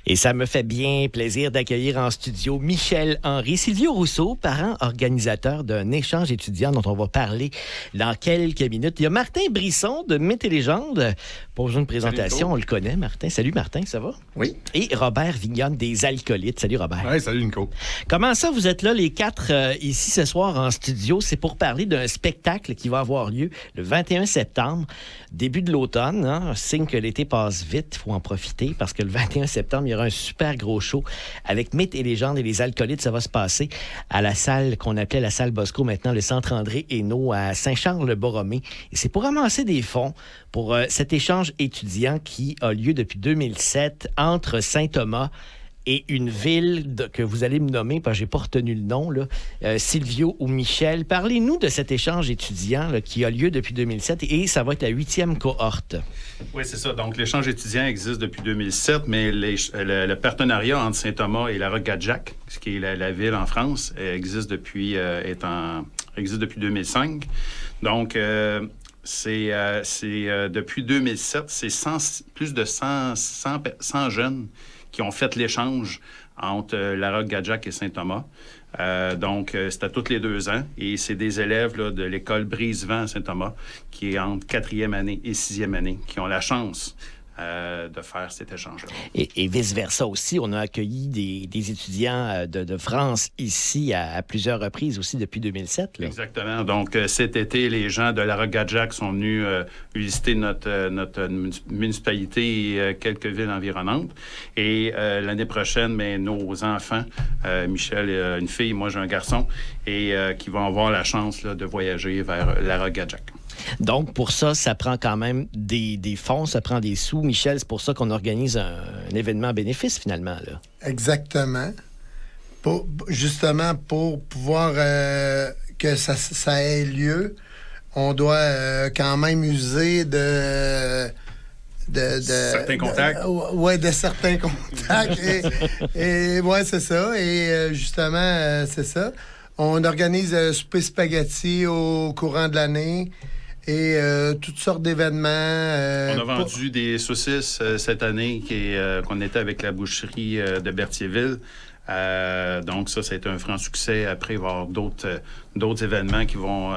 Et ça me fait bien plaisir d'accueillir en studio Michel-Henri Silvio Rousseau, parent organisateur d'un échange étudiant dont on va parler dans quelques minutes. Il y a Martin Brisson de Métélégende. Pour une présentation, on le connaît, Martin. Salut Martin, ça va? Oui. Et Robert Vignonne des Alcoolites. Salut Robert. Oui, salut Nico. Comment ça, vous êtes là les quatre ici ce soir en studio? C'est pour parler d'un spectacle qui va avoir lieu le 21 septembre, début de l'automne. Un signe que l'été passe vite, il faut en profiter parce que le 21 septembre, il y aura un super gros show avec Métélégende et les Alcoolites. Ça va se passer à la salle qu'on appelait la salle Bosco, maintenant le Centre André Hainaut à Saint-Charles-le-Borromée. Et c'est pour ramasser des fonds pour cet échange étudiant qui a lieu depuis 2007 entre Saint-Thomas et une ville que vous allez me nommer, parce que je n'ai pas retenu le nom, là, Silvio ou Michel. Parlez-nous de cet échange étudiant là, qui a lieu depuis 2007 et ça va être la 8e cohorte. Oui, c'est ça. Donc, l'échange étudiant existe depuis 2007, mais le partenariat entre Saint-Thomas et la Roque-Gadjac, ce qui est la ville en France, existe depuis 2005. Donc, depuis 2007, c'est plus de 100 jeunes qui ont fait l'échange entre la Roque-Gadjac et Saint-Thomas. Donc, c'est à tous les 2 ans. Et c'est des élèves là, de l'école Brisevent à Saint-Thomas, qui est entre 4e année et 6e année, qui ont la chance de faire cet échange-là. Et vice-versa aussi, on a accueilli des étudiants de France ici à plusieurs reprises aussi depuis 2007. Là. Exactement. Donc, cet été, les gens de la Roque-Gadjac sont venus visiter notre municipalité et quelques villes environnantes. Et l'année prochaine, nos enfants, Michel a une fille, moi j'ai un garçon, et qui vont avoir la chance là, de voyager vers la Roque-Gadjac. Donc, pour ça, ça prend quand même des fonds, ça prend des sous. Michel, c'est pour ça qu'on organise un événement bénéfice, finalement. Là. Exactement. Justement, pour pouvoir que ça ait lieu, on doit quand même user de certains contacts. Oui, de certains contacts. et ouais, c'est ça. Et justement, c'est ça. On organise souper spaghetti au courant de l'année. Et toutes sortes d'événements. On a vendu des saucisses cette année qu'on était avec la boucherie de Berthierville. Donc ça a été un franc succès. Après, il va y avoir d'autres événements qui vont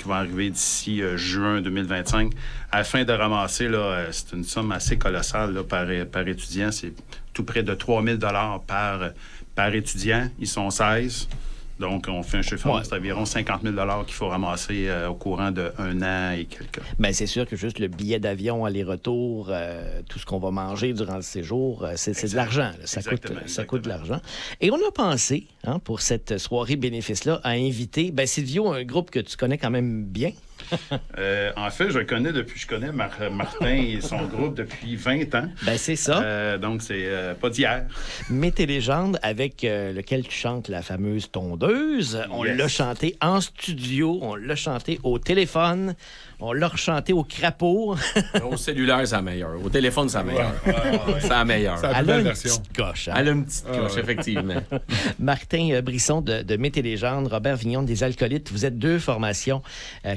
arriver d'ici juin 2025 afin de ramasser, là, c'est une somme assez colossale là, par étudiant. C'est tout près de 3 000 $ par étudiant. Ils sont 16. Donc, on fait un chiffre, c'est environ 50 000 $ qu'il faut ramasser au courant de 1 an et quelques. Bien, c'est sûr que juste le billet d'avion aller-retour, tout ce qu'on va manger durant le séjour, c'est de l'argent. Là. Ça coûte de l'argent. Et on a pensé, pour cette soirée bénéfice-là, à inviter, Silvio, un groupe que tu connais quand même bien. En fait, je connais Martin et son groupe depuis 20 ans. C'est ça. Donc, c'est pas d'hier. Métélégende, avec lequel tu chantes la fameuse tondeuse. On l'a chanté en studio, on l'a chanté au téléphone, on l'a rechanté au crapaud. Au cellulaire, c'est la meilleure. Au téléphone, c'est la meilleure. C'est la meilleure. C'est la Elle a une version. petite coche. Elle a une petite coche, effectivement. Martin Brisson de Métélégende, Robert Vignonne des Alcoolites, vous êtes 2 formations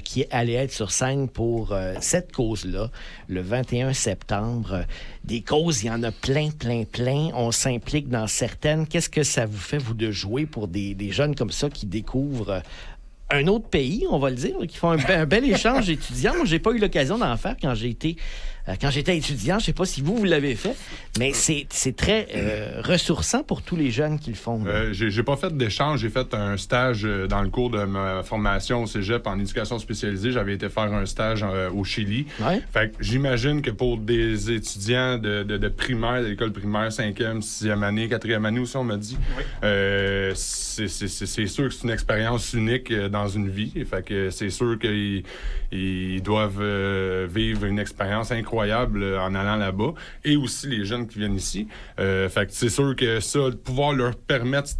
qui allaient être sur scène pour cette cause-là, le 21 septembre. Des causes, il y en a plein. On s'implique dans certaines. Qu'est-ce que ça vous fait, vous, de jouer pour des jeunes comme ça qui découvrent un autre pays, on va le dire, qui font un bel échange étudiant? Moi, j'ai pas eu l'occasion d'en faire quand j'étais étudiant. Je sais pas si vous l'avez fait, mais c'est très ressourçant pour tous les jeunes qui le font. J'ai pas fait d'échange. J'ai fait un stage dans le cours de ma formation au cégep en éducation spécialisée. J'avais été faire un stage au Chili. Ouais. Fait que j'imagine que pour des étudiants de primaire, de l'école primaire, 5e, 6e année, 4e année aussi, on m'a dit, c'est sûr que c'est une expérience unique dans une vie. Fait que c'est sûr qu'ils doivent vivre une expérience incroyable en allant là-bas, et aussi les jeunes qui viennent ici. Fait que c'est sûr que ça, de pouvoir leur permettre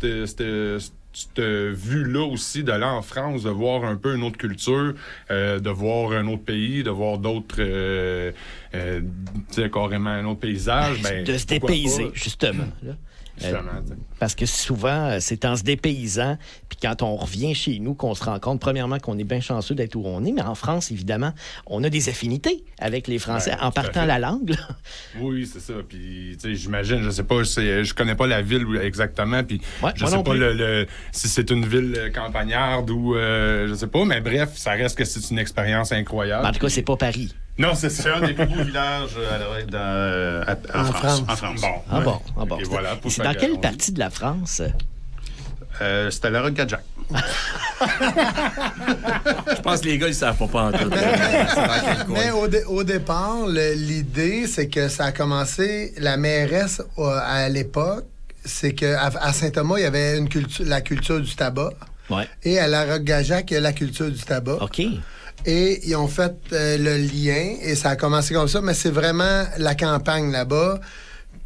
cette vue-là aussi d'aller en France, de voir un peu une autre culture, de voir un autre pays, de voir d'autres, carrément un autre paysage. De se dépayser, justement. Là. Parce que souvent, c'est en se dépaysant, puis quand on revient chez nous, qu'on se rend compte, premièrement, qu'on est bien chanceux d'être où on est, mais en France, évidemment, on a des affinités avec les Français en partant la langue. Là. Oui, c'est ça. Puis, tu sais, j'imagine, je sais pas, je connais pas la ville exactement, puis je sais pas si c'est une ville campagnarde ou, je sais pas, mais bref, ça reste que c'est une expérience incroyable. En tout cas, c'est pas Paris. Non, c'est ça. C'est un des plus beaux villages en France. Bon. Bon. Et voilà, c'est dans quelle partie de la France? C'était la Roque-Gadjac. Je pense que les gars, ils savent pas en tout. Mais au départ, l'idée, c'est que ça a commencé, la mairesse, à l'époque, c'est qu'à Saint-Thomas, il y avait la culture du tabac. Ouais. Et à la Roque-Gadjac, il y a la culture du tabac. OK. Et ils ont fait le lien, et ça a commencé comme ça, mais c'est vraiment la campagne là-bas.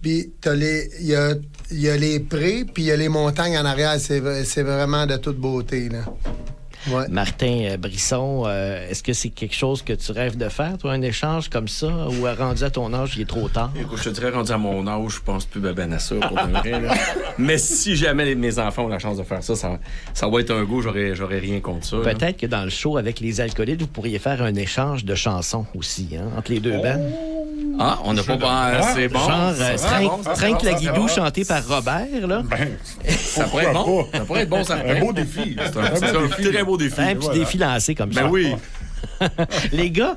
Puis il y a les prés, puis il y a les montagnes en arrière. C'est vraiment de toute beauté, là. Ouais. Martin Brisson, est-ce que c'est quelque chose que tu rêves de faire, toi, un échange comme ça, ou rendu à ton âge, il est trop tard? Écoute, je te dirais, rendu à mon âge, je pense plus ben à ça, pour de vrai. Là. Mais si jamais mes enfants ont la chance de faire ça, ça va être un goût, j'aurais rien contre ça. Peut-être que dans le show avec les alcoolites, vous pourriez faire un échange de chansons aussi, hein, entre les deux bands. Ah, on n'a pas... c'est bon. Genre, Trinque la Guidou, chanté par Robert, là. Ça pourrait être bon. Ça pourrait être bon, ça. Un beau défi. C'est un très beau défi. Un petit défi lancé comme ça. Ben oui. Les gars,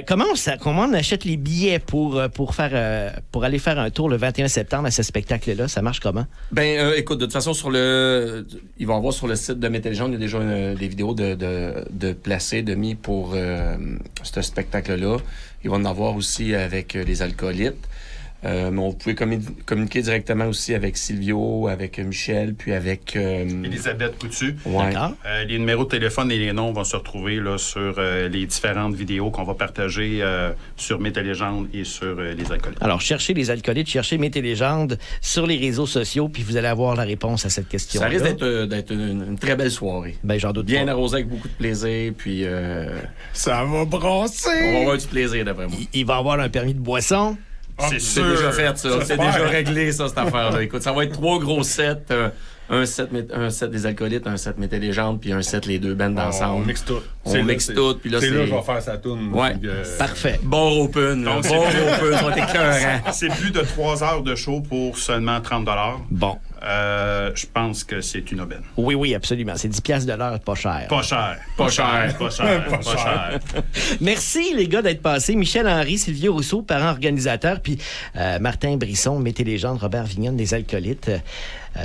comment on achète les billets pour aller faire un tour le 21 septembre à ce spectacle-là? Ça marche comment? Ben, écoute, de toute façon, il va y avoir sur le site de Métélégion, il y a déjà des vidéos de placés, de mis pour ce spectacle-là. Il va en avoir aussi avec les alcoolites. Mais on pouvait communiquer directement aussi avec Silvio, avec Michel, puis avec... Elisabeth Coutu. Ouais. Les numéros de téléphone et les noms vont se retrouver là, sur les différentes vidéos qu'on va partager sur Métélégendes et sur les alcoolites. Alors, cherchez les alcoolites, cherchez Métélégendes sur les réseaux sociaux, puis vous allez avoir la réponse à cette question-là. Ça risque d'être une très belle soirée. Ben, j'en doute bien pas. arrosé avec beaucoup de plaisir, puis... Ça va brasser! On va avoir du plaisir, d'après moi. Il va avoir un permis de boisson. C'est déjà fait, ça. C'est déjà réglé, ça, cette affaire-là. Écoute, ça va être 3 gros sets. Un set des alcoolites, un set Métélégendes, puis un set les deux bands ensemble. On mixe tout. On mixe tout, puis là, c'est là que je vais faire sa toune. Ouais. Parfait. Bon open, là. Bon open, ça va être écœurant. C'est plus de 3 heures de show pour seulement 30 $. Bon. Je pense que c'est une aubaine. Oui, absolument. C'est 10 piastres de l'heure, pas cher. Pas cher. Merci, les gars, d'être passés. Michel Henry, Silvio Rousseau, parents organisateurs, puis Martin Brisson, Métélégendes, Robert Vignonne, des alcoolites.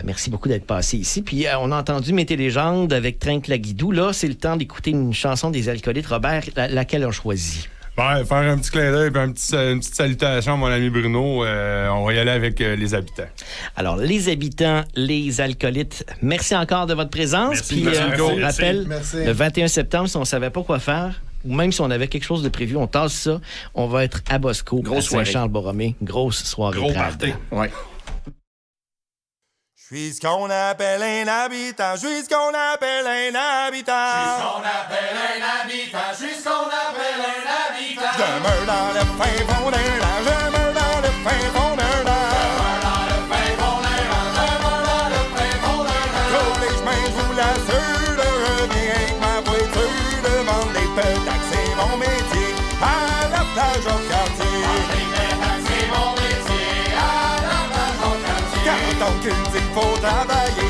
Merci beaucoup d'être passé ici. Puis on a entendu Métélégendes avec Trinque la Guidou. Là, c'est le temps d'écouter une chanson des alcoolites. Robert, laquelle on choisit? Ouais, faire un petit clin d'œil et une petite salutation à mon ami Bruno. On va y aller avec les habitants. Alors, les habitants, les alcoolites, merci encore de votre présence. Puis on rappelle, le 21 septembre, si on ne savait pas quoi faire, ou même si on avait quelque chose de prévu, on tasse ça, on va être à Bosco, à Saint-Charles-Borromée. Grosse soirée. Gros party. Ouais. Je suis ce qu'on appelle un habitant, je suis ce qu'on appelle un habitant. Je suis ce qu'on appelle un habitant, je suis ce qu'on appelle un habitant. Je demeure dans le fin fond d'un land, je demeure dans le fin fond d'un land. Je demeure dans le fin fond d'un land, je demeure dans le fin fond d'un land. Tous les chemins, je vous l'assure, je reviens avec ma voiture, devant les petacs, c'est mon métier, à la plage au quartier. C'est mon métier, à la plage au quartier. Quand on cultive, faut travailler.